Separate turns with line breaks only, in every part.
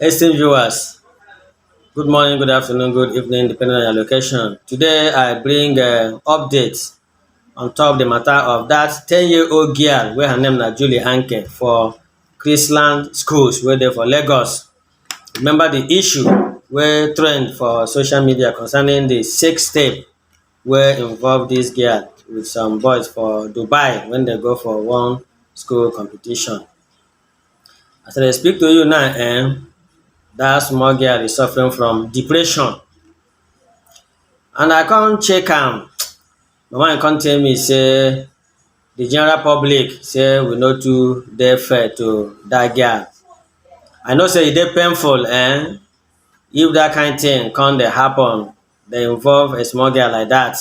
Esteemed viewers, good morning, good afternoon, good evening, depending on your location. Today, I bring updates on top the matter of that 10-year-old girl where her name na Julie ANKE for Chrisland schools where they for Lagos. Remember the issue where trend for social media concerning the sex tape where involve this girl with some boys for Dubai when they go for one school competition. As I speak to you now, that small girl is suffering from depression. And I can't check am. My mind come tell me say the general public say we no too dey fair to dat girl. I know say e dey painful if dat kind thing come dey happen, dey involve a small girl like dat.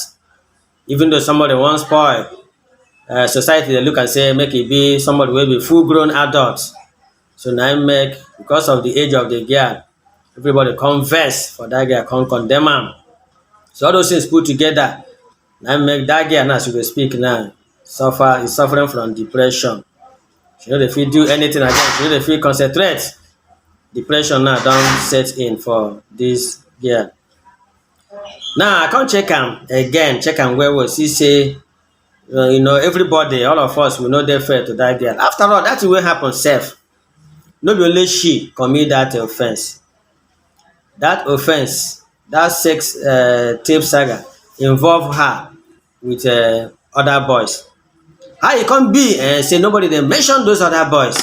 Even though somebody wan spoil, society dey look am say make e be somebody wey be full grown adult. So na im make because of the age of the girl, everybody come vex for dat girl, come condemn am. So all those things put together na im make dat girl now as we dey speak now is suffering from depression. She no dey fit do anything again, she no dey fit concentrate. Depression now don set in for dis girl. Now I come check am again, check am well well, see say everybody, all of us, we no dey fair to dat girl. After all, dat thing wey happen sef, no be only she commit dat offence. Dat offence, dat sex tape saga involve her with other boys. How e come be say nobody dey mention those other boys?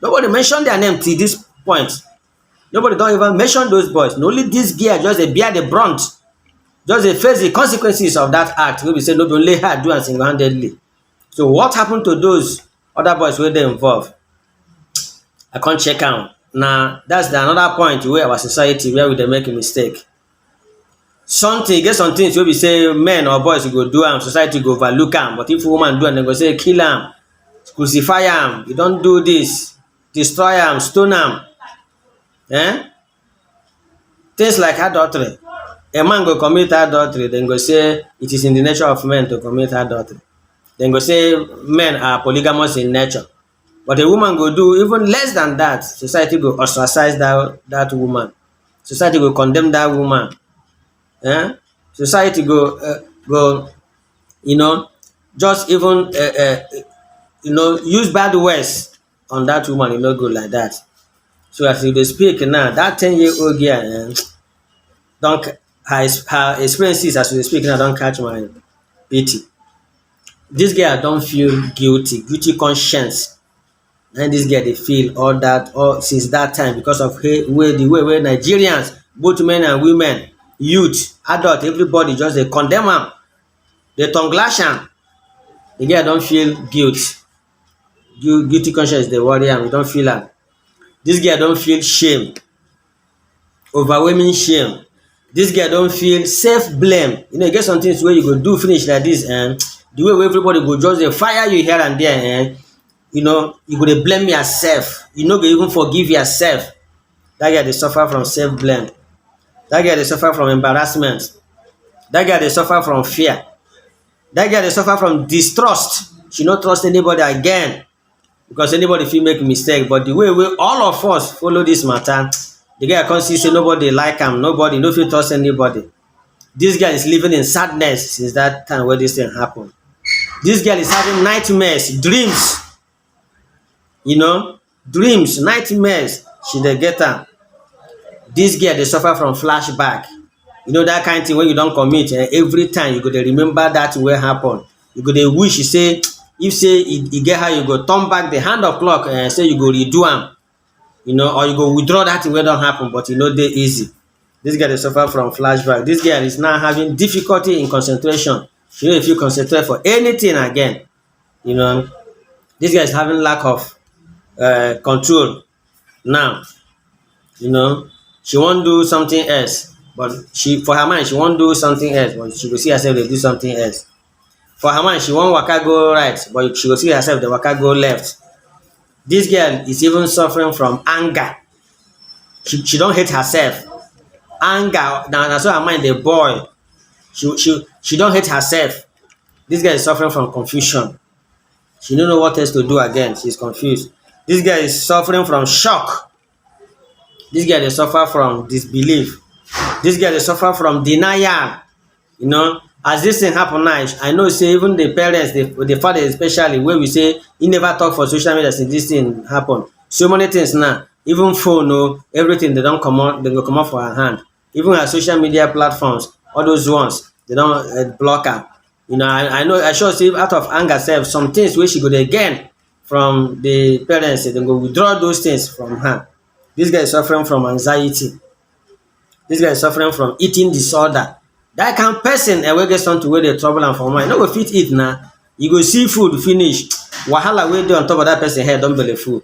Nobody mention their name till dis point. Nobody don even mention those boys. Na only dis girl just dey bear the brunt, just dey face the consequences of dat act wey be say no be only her do am single-handedly. So what happen to those other boys wey dey involve? I come check am. Na that's another point wey our society where we dey make a mistake. E get some things wey be say men or boys go do am, society go overlook am, but if woman do am, dem go say kill am, crucify am, you don do dis, destroy am, stone am. Things like adultery. A man go commit adultery, dem go say it is in the nature of men to commit adultery. Dem go say men are polygamous in nature. But a woman go do even less than that, society go ostracize that woman. Society go condemn that woman. Society go just even use bad words on that woman. E no good like that. So as we dey speak now, that 10-year-old girl her experiences as we dey speak now don catch my pity. Dis girl don feel guilty conscience. Na dis girl dey feel all since that time because of the way wey Nigerians, both men and women, youth, adult, everybody just dey condemn am, dey tongue lash am. The girl don feel guilty conscience dey worry am, e don feel am. Dis girl don feel shame, overwhelming shame. Dis girl don feel self-blame. E get some things wey you go do finish like dis, the way wey everybody go just dey fire you here and there, you go dey blame yourself. You no go even forgive yourself. Dat girl dey suffer from self-blame. Dat girl dey suffer from embarrassment. Dat girl dey suffer from fear. Dat girl dey suffer from distrust. She no trust anybody again because anybody fit make mistake. But the way all of us follow dis matter, the girl come see say nobody like am, nobody no fit trust anybody. Dis girl is living in sadness since that time wey dis thing happen. Dis girl is having nightmares, dreams. Dreams, nightmares, she dey get am. Dis girl dey suffer from flashback. Dat kind thing when you don commit, every time you go dey remember that wey happen. You go dey wish say if say e get how you go turn back the hand of clock, say you go redo am, or you go withdraw that thing wey don happen, but e no dey easy. Dis girl dey suffer from flashback. Dis girl is now having difficulty in concentration. She no dey fit concentrate for anything again. Dis girl is having lack of control now. She wan do something else, but for her mind she wan do something else, but she go see herself dey do something else. For her mind she wan waka go right, but she go see herself dey waka go left. Dis girl is even suffering from anger. She don hate herself. Anger, na so her mind dey boil. She don hate herself. Dis girl is suffering from confusion. She no know what else to do again. She's confused. Dis girl is suffering from shock. This girl dey suffer from disbelief. This girl dey suffer from denial. As this thing happen now, I know say even the parents, the father especially, wey we say he never talk for social media since this thing happen. So many things now, even phone everything they don comot, they go comot for her hand. Even her social media platforms, all those ones, they don block am. I know, I sure say out of anger sef, some things wey she go dey gain from the parents, dem go withdraw those things from her. This guy is suffering from anxiety. This guy is suffering from eating disorder. Dat kind person wey get something wey dey trouble am for mind, no go fit eat na. You go see food finish, wahala wey dey on top of dat person head don belle full.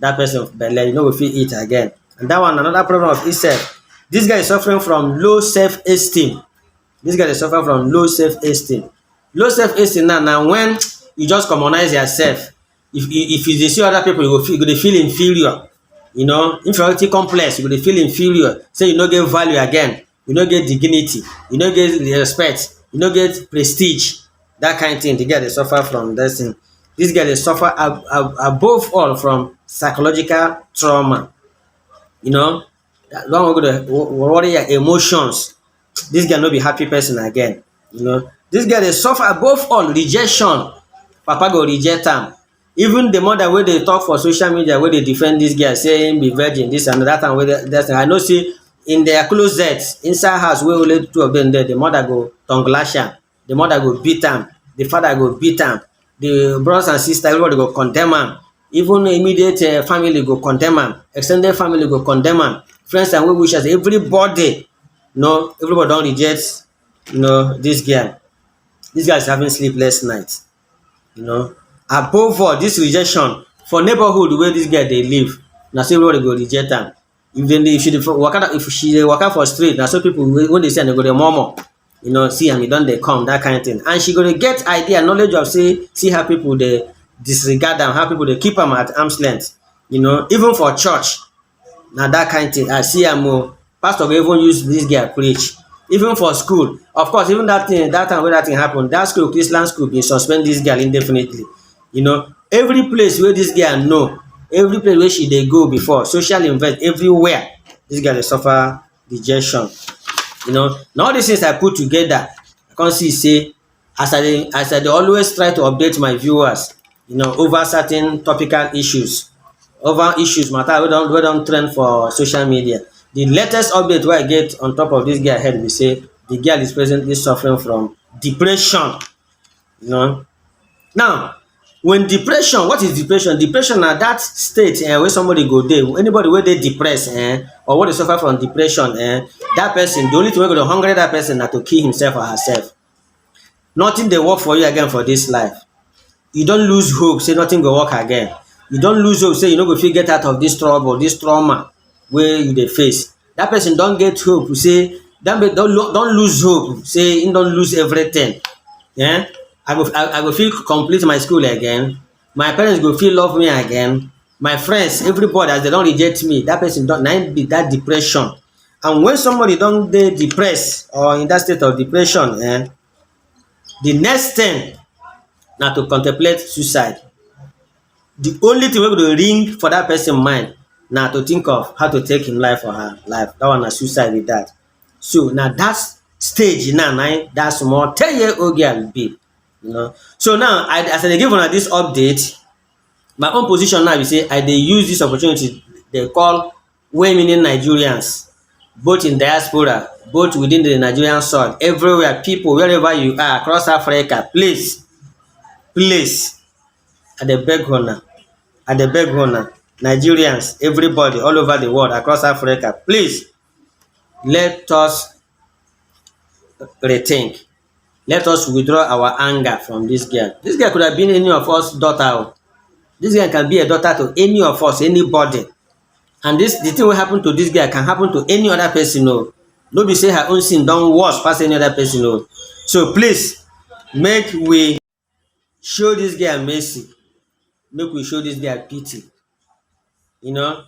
Dat person belle, you no go fit eat again. And dat one na another problem of itself. This guy is suffering from low self-esteem. This guy dey suffer from low self-esteem. Low self-esteem now na when you just commonize yourself. If you dey see other people, you go dey feel inferior. Inferiority complex, you go dey feel inferior, say you no get value again, you no get dignity, you no get respect, you no get prestige. Dat kind thing, the girl dey suffer from dat thing. This girl dey suffer above all from psychological trauma. Dat one wey go dey worry your emotions. This girl no be happy person again. This girl dey suffer above all rejection. Papa go reject am. Even the mother wey dey talk for social media, wey dey defend this girl, say im be virgin, this and that time wey dat thing, I know say in their closet, inside house wey only two of them dey, the mother go tongue lash am, the mother go beat am, the father go beat am, the brothers and sisters, everybody go condemn am. Even immediate family go condemn am, ex ten ded family go condemn am, friends and well-wishers, everybody don reject this girl. This girl is having sleepless night. Above all, this rejection for neighborhood wey this girl dey live, na so everybody go reject am. If she dey waka for street, na so people when dey see am, dey go dey murmur, see am, e don dey come, that kind of thing. And she go dey get idea, knowledge of see how people dey disregard am, how people dey keep am at arm's length. Even for church, na that kind of thing. I see am pastor go even use this girl preach. Even for school, of course, even that time wey that thing happen, that school, Chrisland school, bin suspend this girl indefinitely. Every place wey this girl know, every place wey she dey go before, social event, everywhere, this girl dey suffer rejection. Na all these things I put together, I come see say as I dey always try to update my viewers, over certain topical issues, over issues matter wey don trend for social media. The latest update wey I get on top of this girl head be say the girl is presently suffering from depression. Now, when depression, what is depression? Depression na that state wey somebody go dey, anybody wey dey depressed or wey dey suffer from depression, that person, the only thing wey go dey hungry that person na to kill himself or herself. Nothing dey work for you again for this life. You don lose hope say nothing go work again. You don lose hope say you no go fit get out of this trouble, this trauma wey you dey face. That person don get hope say don lose hope say him don lose everything. I go fit complete my school again. My parents go fit love me again. My friends, everybody, as they don reject me, that person na him be that depression. And when somebody don dey depressed or in that state of depression, the next thing na to contemplate suicide. The only thing wey go dey ring for that person mind na to think of how to take him life or her life. That one na suicide with that. So na that stage now, that small 10-year-old girl be. So now, as I dey give una this update, my own position now be say I dey use this opportunity dey call well-meaning Nigerians, both in diaspora, both within the Nigerian soil, everywhere, people, wherever you are across Africa, please, I dey beg una, Nigerians, everybody all over the world, across Africa, please, let us rethink. Let us withdraw our anger from this girl. This girl could have been any of us daughter. This girl can be a daughter to any of us, anybody. And the thing wey happen to this girl can happen to any other person. No be say her own sin don worse pass any other person. So please, make we show this girl mercy. Make we show this girl pity. Elders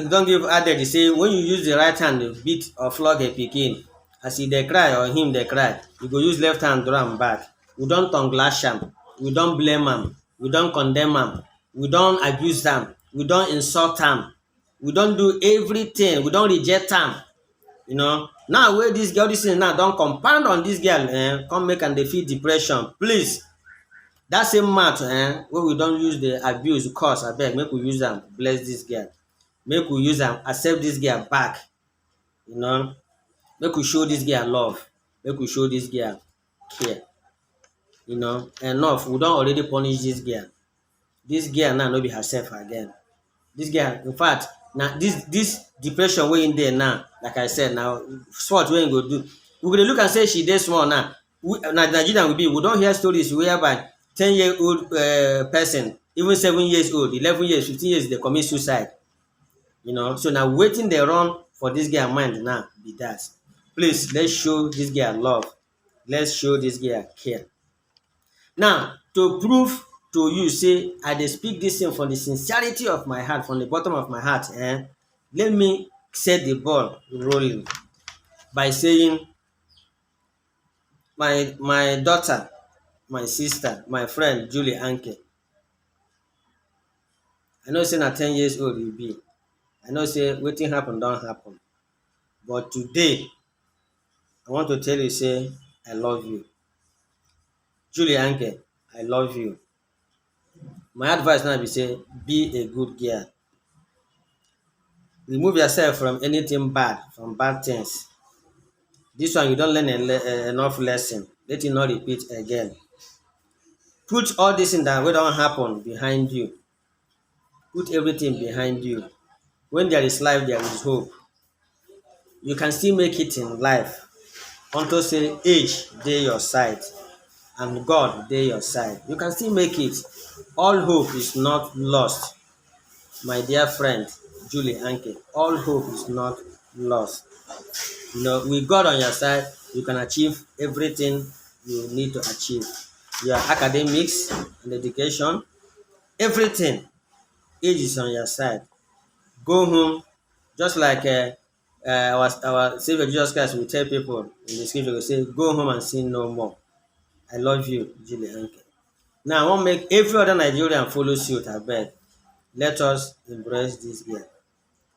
don give adage say when you use the right hand to beat or flog a pikin, as e dey cry or him dey cry, you go use left hand draw am back. We don tongue lash am, we don blame am, we don condemn am, we don abuse am, we don insult am, We don't do everything. We don't reject am. Now wey dis girl, dis thing now don compound on dis girl, come make am dey feel depression. Please, dat same mouth wey we don use dey abuse, curse, abeg make we use am bless dis girl. Make we use am accept dis girl back. Make we show dis girl love. Make we show dis girl care. Enough. We don already punish dis girl. Dis girl now no be herself again. Dis girl, in fact, na dis depression wey in dey now, like I said, na sport wey im go do. We go dey look am say she dey small now. Na Nigerian we don hear stories whereby 10-year-old person, even 7 years old, 11 years, 15 years dey commit suicide. So na wetin dey run for dis girl mind now be dat. Please, let's show dis girl love. Let's show dis girl care. Now, to prove to you say I dey speak dis thing from the sincerity of my heart, from the bottom of my heart, let me set the ball rolling by saying my daughter, my sister, my friend Julie ANKE, I know say na 10 years old you be. I know say wetin happen don happen. But today, I want to tell you say I love you. Julie ANKE, I love you. My advice now be say be a good girl. Remove yourself from anything bad, from bad things. Dis one you don learn enough lesson. Let it not repeat again. Put all dis thing that wey don happen behind you. Put everything behind you. When there is life, there is hope. You can still make it in life unto say age dey your side and God dey your side. You can still make it. All hope is not lost. My dear friend Julie ANKE, all hope is not lost. With God on your side, you can achieve everything you need to achieve. Your academics and education, everything, age is on your side. Go home, just like our Savior Jesus Christ will tell people in the scripture, will say, go home and sin no more. I love you, Julie ANKE. Now, I want to make every other Nigerian follow suit, abeg. Let us embrace this girl.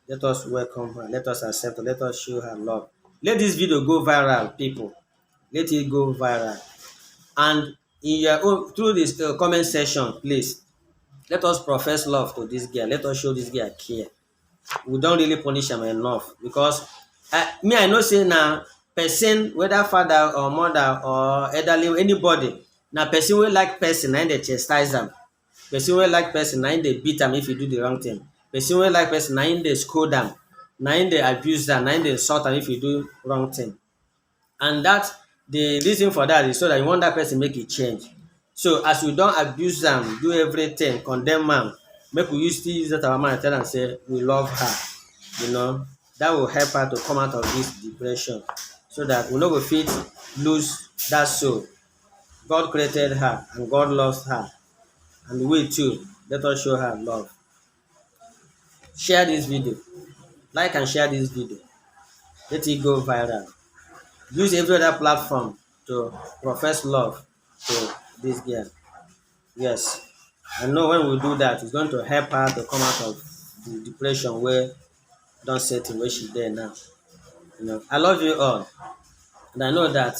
Let us welcome her. Let us accept her. Let us show her love. Let this video go viral, people. Let it go viral. And in your own, through this comment section, please, let us profess love to this girl. Let us show this girl care. We don't really punish am enough, because I know say na person, whether father or mother or elderly, anybody, na person wey like person na im dey chastise am. Person wey like person na im dey beat am if you do the wrong thing. Person wey like person na im dey scold am, na im dey abuse am, na im dey insult am if you do wrong thing. And that the reason for that is so that you want that person make a change. So as we don abuse am, do everything, condemn am, make we still use that our mind tell am say we love her. That will help her to come out of this depression, so that we no go fit lose that soul. God created her and God loves her, and we too, let us show her love. Share this video, like and share this video, let it go viral. Use every other platform to profess love to this girl. Yes, I know when we do that, it's going to help her to come out of the depression where don set in where she there now. I love you all, and I know that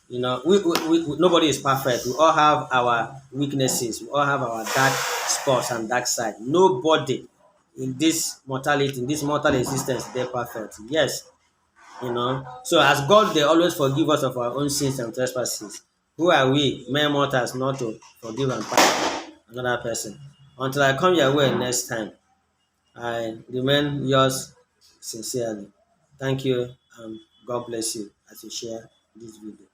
we nobody is perfect. We all have our weaknesses. We all have our dark spots and dark side. Nobody in this mortality, in this mortal existence, they're perfect. Yes, So as God, they always forgive us of our own sins and trespasses. Who are we, mere mortals, not to forgive and pardon another person? Until I come your way next time, I remain yours sincerely. Thank you, and God bless you as you share this video.